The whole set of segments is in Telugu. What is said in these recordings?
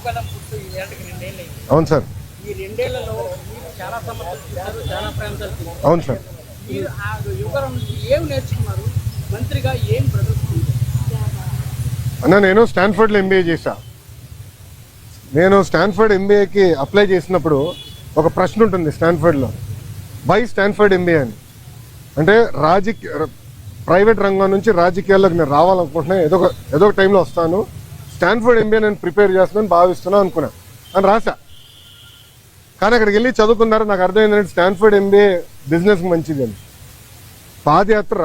యువగలం పుట్టు ఈ ఏడాదికి 2 ఏళ్ళు అయింది. అవును సార్. ఈ 2 ఏళ్లలో మీరు చాలా సమస్యలు చూశారు, చాలా ప్రాంతాలు చూశారు. అవును సార్. మీరు ఆ యువగలం నుంచి ఏం నేర్చుకున్నారు? మంత్రిగా ఏం ప్రదర్శించారు? అన్న, నేను స్టాన్ఫర్డ్లో ఎంబీఏ చేశా. నేను స్టాన్ఫర్డ్ ఎంబీఏకి అప్లై చేసినప్పుడు ఒక ప్రశ్న ఉంటుంది స్టాన్ఫర్డ్లో, బై స్టాన్ఫర్డ్ ఎంబీఏ అని. అంటే ప్రైవేట్ రంగం నుంచి రాజకీయాల్లోకి నేను రావాలనుకుంటున్నా, ఏదో ఒక టైంలో వస్తాను, స్టాన్ఫర్డ్ ఎంబీఏ నేను ప్రిపేర్ చేస్తున్నాను భావిస్తున్నాను అనుకున్నా అని రాశా. కానీ అక్కడికి వెళ్ళి చదువుకున్నారు, నాకు అర్థమైందంటే స్టాన్ఫర్డ్ ఎంబీఏ బిజినెస్కి మంచిది అని. పాదయాత్ర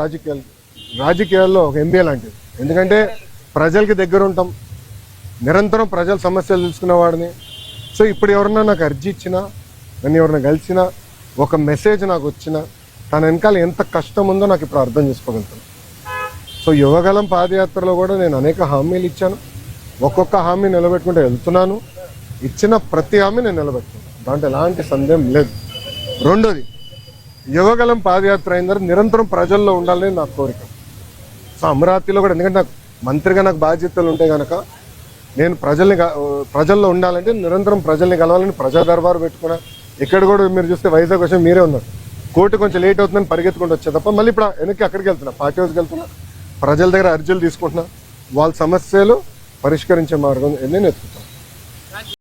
రాజకీయాల్లో ఒక ఎంబీఏ లాంటిది. ఎందుకంటే ప్రజలకి దగ్గర ఉంటాం, నిరంతరం ప్రజల సమస్యలు తెలుసుకునేవాడిని. సో ఇప్పుడు ఎవరన్నా నాకు అర్జీ ఇచ్చినా, నన్ను ఎవరైనా కలిసినా, ఒక మెసేజ్ నాకు వచ్చినా, తన వెనకాల ఎంత కష్టం ఉందో నాకు ఇప్పుడు అర్థం చేసుకోగలుగుతాను. సో యువగలం పాదయాత్రలో కూడా నేను అనేక హామీలు ఇచ్చాను, ఒక్కొక్క హామీ నిలబెట్టుకుంటూ వెళ్తున్నాను. ఇచ్చిన ప్రతి హామీ నేను నిలబెట్టుకున్నాను, దాంట్లో ఎలాంటి సందేహం లేదు. రెండోది, యువగలం పాదయాత్ర అయిన తర్వాత నిరంతరం ప్రజల్లో ఉండాలని నా కోరిక. సో అమరావతిలో కూడా, ఎందుకంటే నాకు మంత్రిగా నాకు బాధ్యతలు ఉంటే కనుక నేను ప్రజల్లో ఉండాలంటే నిరంతరం ప్రజల్ని కలవాలని ప్రజా దర్బారు పెట్టుకున్నా. ఇక్కడ కూడా మీరు చూస్తే వైజాగ్ వచ్చి మీరే ఉన్నారు, కోర్టు కొంచెం లేట్ అవుతుందని పరిగెత్తుకుంటూ వచ్చే తప్ప మళ్ళీ ఇప్పుడు వెనక్కి అక్కడికి వెళ్తున్నా, పార్టీ హౌస్కి వెళ్తున్నా, ప్రజల దగ్గర అర్జీలు తీసుకుంటున్నా, వాళ్ళ సమస్యలు పరిష్కరించే మార్గం నేను ఎత్తుకుతాను.